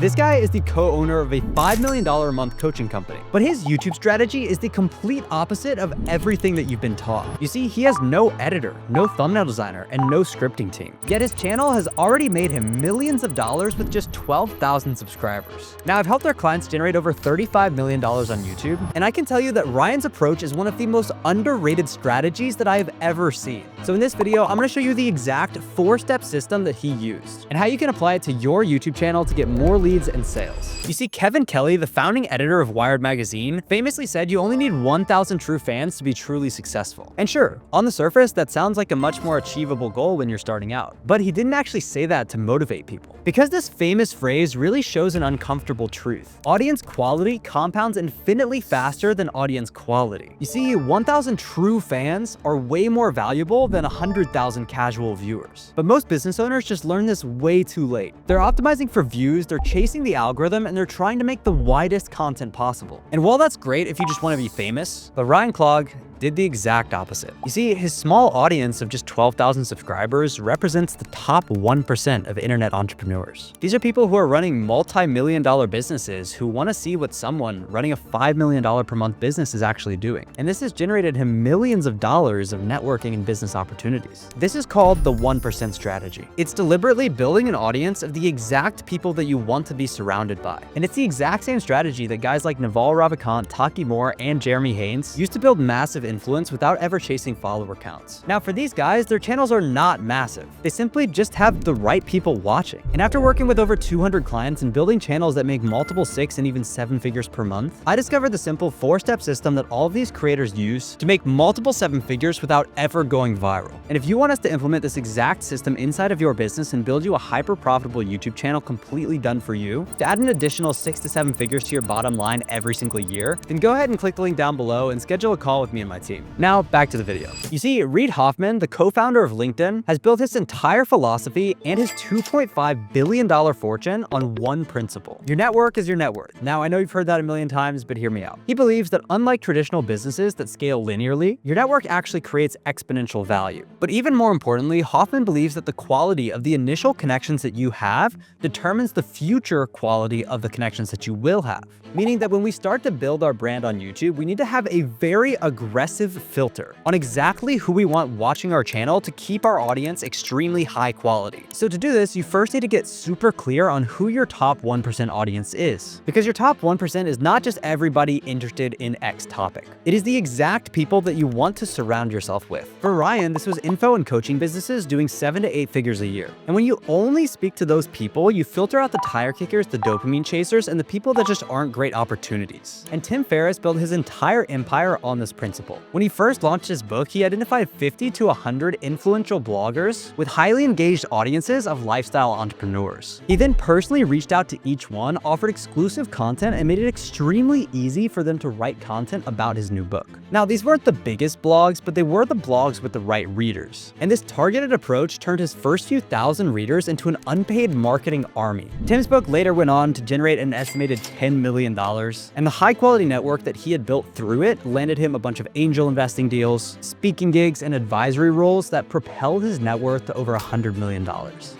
This guy is the co-owner of a $5 million a month coaching company, but his YouTube strategy is the complete opposite of everything that you've been taught. You see, he has no editor, no thumbnail designer, and no scripting team. Yet his channel has already made him millions of dollars with just 12,000 subscribers. Now, I've helped our clients generate over $35 million on YouTube, and I can tell you that Ryan's approach is one of the most underrated strategies that I have ever seen. So in this video, I'm going to show you the exact 4-step system that he used and how you can apply it to your YouTube channel to get more leads and sales. You see, Kevin Kelly, the founding editor of Wired magazine, famously said you only need 1,000 true fans to be truly successful. And sure, on the surface, that sounds like a much more achievable goal when you're starting out, but he didn't actually say that to motivate people. Because this famous phrase really shows an uncomfortable truth. Audience quality compounds infinitely faster than audience quality. You see, 1,000 true fans are way more valuable than 100,000 casual viewers. But most business owners just learn this way too late. They're optimizing for views, they're chasing the algorithm, and they're trying to make the widest content possible. And while that's great if you just want to be famous, but Ryan Clogg did the exact opposite. You see, his small audience of just 12,000 subscribers represents the top 1% of internet entrepreneurs. These are people who are running multi-million-dollar businesses who want to see what someone running a $5 million per month business is actually doing. And this has generated him millions of dollars of networking and business opportunities. This is called the 1% strategy. It's deliberately building an audience of the exact people that you want to be surrounded by. And it's the exact same strategy that guys like Naval Ravikant, Taki Moore, and Jeremy Haynes used to build massive influence without ever chasing follower counts. Now, for these guys, their channels are not massive. They simply just have the right people watching. And after working with over 200 clients and building channels that make multiple 6 and even 7 figures per month, I discovered the simple 4-step system that all of these creators use to make multiple 7 figures without ever going viral. And if you want us to implement this exact system inside of your business and build you a hyper profitable YouTube channel completely done for you, to add an additional 6 to 7 figures to your bottom line every single year, then go ahead and click the link down below and schedule a call with me and my team. Now, back to the video. You see, Reid Hoffman, the co-founder of LinkedIn, has built his entire philosophy and his $2.5 billion fortune on one principle. Your network is your net worth. Now, I know you've heard that a million times, but hear me out. He believes that unlike traditional businesses that scale linearly, your network actually creates exponential value. But even more importantly, Hoffman believes that the quality of the initial connections that you have determines the future quality of the connections that you will have. Meaning that when we start to build our brand on YouTube, we need to have a very aggressive filter on exactly who we want watching our channel to keep our audience extremely high quality. So to do this, you first need to get super clear on who your top 1% audience is. Because your top 1% is not just everybody interested in X topic. It is the exact people that you want to surround yourself with. For Ryan, this was info and coaching businesses doing 7 to 8 figures a year. And when you only speak to those people, you filter out the tire kickers, the dopamine chasers, and the people that just aren't great opportunities. And Tim Ferriss built his entire empire on this principle. When he first launched his book, he identified 50 to 100 influential bloggers with highly engaged audiences of lifestyle entrepreneurs. He then personally reached out to each one, offered exclusive content, and made it extremely easy for them to write content about his new book. Now, these weren't the biggest blogs, but they were the blogs with the right readers. And this targeted approach turned his first few thousand readers into an unpaid marketing army. Tim's book later went on to generate an estimated $10 million, and the high-quality network that he had built through it landed him a bunch of angel investing deals, speaking gigs, and advisory roles that propelled his net worth to over $100 million.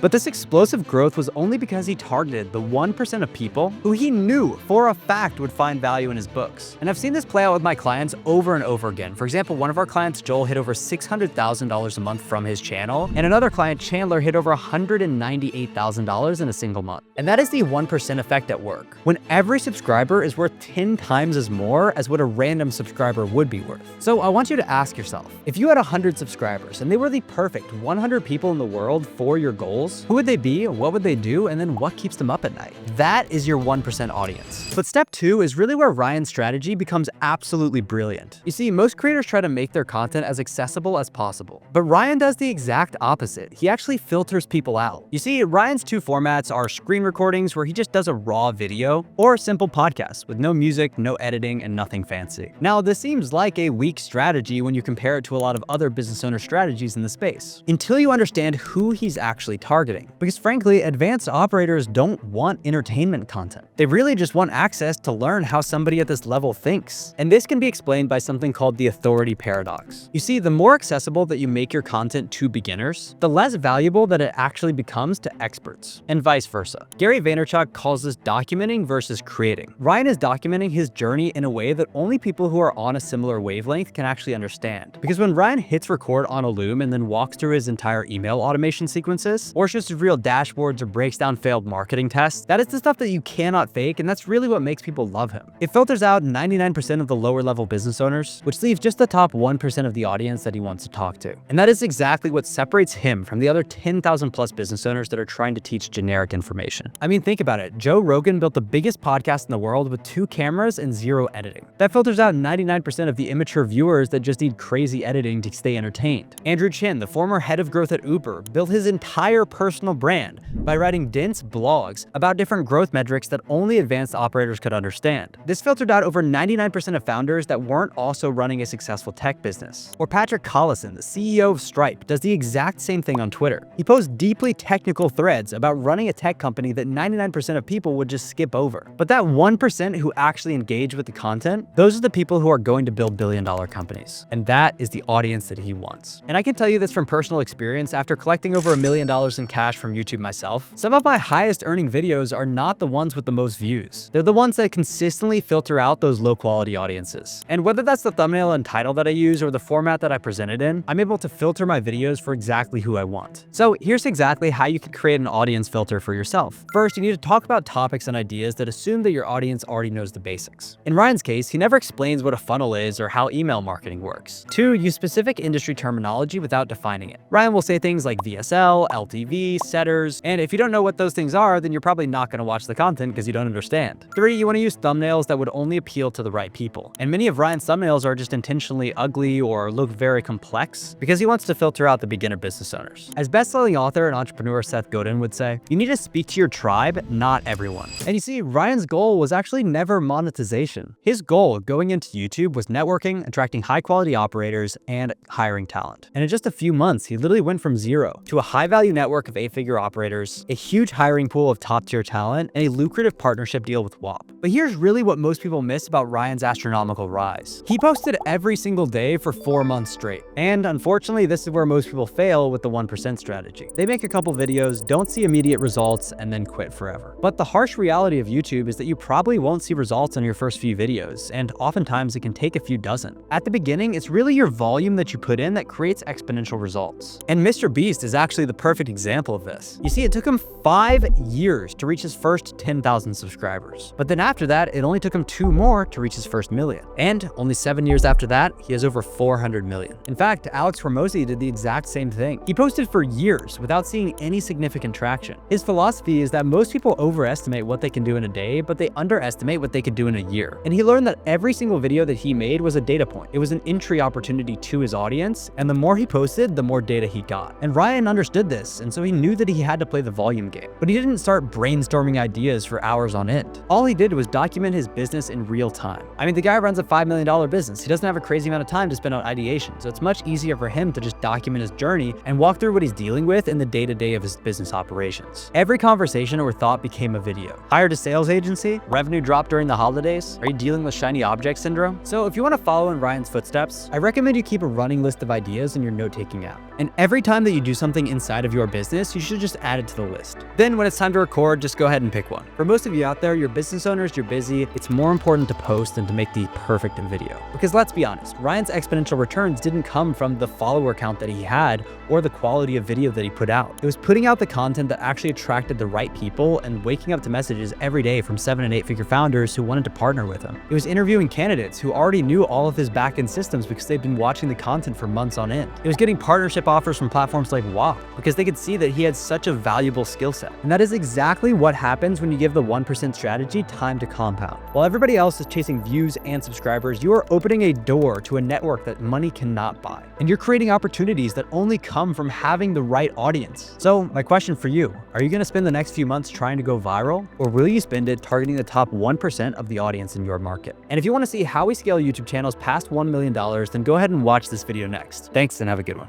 But this explosive growth was only because he targeted the 1% of people who he knew for a fact would find value in his books. And I've seen this play out with my clients over and over again. For example, one of our clients, Joel, hit over $600,000 a month from his channel, and another client, Chandler, hit over $198,000 in a single month. And that is the 1% effect at work. When every subscriber is worth 10 times as more as what a random subscriber would be worth. So I want you to ask yourself, if you had 100 subscribers and they were the perfect 100 people in the world for your goals, who would they be, what would they do, and then what keeps them up at night? That is your 1% audience. But step 2 is really where Ryan's strategy becomes absolutely brilliant. You see, most creators try to make their content as accessible as possible, but Ryan does the exact opposite. He actually filters people out. You see, Ryan's 2 formats are screen recordings, where he just does a raw video, or simple podcasts with no music, no editing, and nothing fancy. Now, this seems like a weak strategy when you compare it to a lot of other business owner strategies in the space, until you understand who he's actually targeting. Because frankly, advanced operators don't want entertainment content. They really just want access to learn how somebody at this level thinks. And this can be explained by something called the authority paradox. You see, the more accessible that you make your content to beginners, the less valuable that it actually becomes to experts, and vice versa. Gary Vaynerchuk calls this documenting versus creating. Ryan is documenting his journey in a way that only people who are on a similar wavelength can actually understand. Because when Ryan hits record on a Loom and then walks through his entire email automation sequences, or shows real dashboards or breaks down failed marketing tests, that is the stuff that you cannot fake, and that's really what makes people love him. It filters out 99% of the lower level business owners, which leaves just the top 1% of the audience that he wants to talk to. And that is exactly what separates him from the other 10,000 plus business owners that are trying to teach generic information. I mean, think about it. Joe Rogan built the biggest podcast in the world with 2 cameras and 0 editing. That filters out 99% of the immature viewers that just need crazy editing to stay entertained. Andrew Chin, the former head of growth at Uber, built his entire personal brand by writing dense blogs about different growth metrics that only advanced operators could understand. This filtered out over 99% of founders that weren't also running a successful tech business. Or Patrick Collison, the CEO of Stripe, does the exact same thing on Twitter. He posts deeply technical threads about running a tech company that 99% of people would just skip over. But that 1% who actually engage with the content, those are the people who are going to build billion-dollar companies. And that is the audience that he wants. And I can tell you this from personal experience after collecting over $1 million in cash from YouTube myself. Some of my highest earning videos are not the ones with the most views. They're the ones that consistently filter out those low quality audiences. And whether that's the thumbnail and title that I use or the format that I present it in, I'm able to filter my videos for exactly who I want. So here's exactly how you can create an audience filter for yourself. First, you need to talk about topics and ideas that assume that your audience already knows the basics. In Ryan's case, he never explains what a funnel is or how email marketing works. 2, use specific industry terminology without defining it. Ryan will say things like VSL, LTV, setters, and if you don't know what those things are, then you're probably not going to watch the content because you don't understand. 3, you want to use thumbnails that would only appeal to the right people. And many of Ryan's thumbnails are just intentionally ugly or look very complex because he wants to filter out the beginner business owners. As best-selling author and entrepreneur Seth Godin would say, you need to speak to your tribe, not everyone. And you see, Ryan's goal was actually never monetization. His goal going into YouTube was networking, attracting high-quality operators, and hiring talent. And in just a few months, he literally went from 0 to a high-value network of 8-figure operators, a huge hiring pool of top-tier talent, and a lucrative partnership deal with WAP. But here's really what most people miss about Ryan's astronomical rise. He posted every single day for 4 months straight. And unfortunately, this is where most people fail with the 1% strategy. They make a couple videos, don't see immediate results, and then quit forever. But the harsh reality of YouTube is that you probably won't see results on your first few videos, and oftentimes it can take a few dozen. At the beginning, it's really your volume that you put in that creates exponential results. And Mr. Beast is actually the perfect example of this. You see, it took him 5 years to reach his first 10,000 subscribers. But then after that, it only took him 2 more to reach his first million. And only 7 years after that, he has over 400 million. In fact, Alex Hormozi did the exact same thing. He posted for years without seeing any significant traction. His philosophy is that most people overestimate what they can do in a day, but they underestimate what they could do in a year. And he learned that every single video that he made was a data point. It was an entry opportunity to his audience, and the more he posted, the more data he got. And Ryan understood this, and so he knew that he had to play the volume game. But he didn't start brainstorming ideas for hours on end. All he did was document his business in real time. I mean, the guy runs a $5 million business. He doesn't have a crazy amount of time to spend on ideation, so it's much easier for him to just document his journey and walk through what he's dealing with in the day-to-day of his business operations. Every conversation or thought became a video. Hired a sales agency? Revenue dropped during the holidays? Are you dealing with shiny object syndrome? So if you want to follow in Ryan's footsteps, I recommend you keep a running list of ideas in your note-taking app. And every time that you do something inside of your business, you should just add it to the list. Then when it's time to record, just go ahead and pick one. For most of you out there, you're business owners, you're busy, it's more important to post than to make the perfect video. Because let's be honest, Ryan's exponential returns didn't come from the follower count that he had or the quality of video that he put out. It was putting out the content that actually attracted the right people and waking up to messages every day from 7- and 8-figure founders who wanted to partner with him. It was interviewing candidates who already knew all of his back-end systems because they'd been watching the content for months on end. It was getting partnership offers from platforms like WAP because they could see that he had such a valuable skill set. And that is exactly what happens when you give the 1% strategy time to compound. While everybody else is chasing views and subscribers, you are opening a door to a network that money cannot buy. And you're creating opportunities that only come from having the right audience. So my question for you, are you going to spend the next few months trying to go viral, or will you spend it targeting the top 1% of the audience in your market? And if you want to see how we scale YouTube channels past past $1 million, then go ahead and watch this video next. Thanks and have a good one.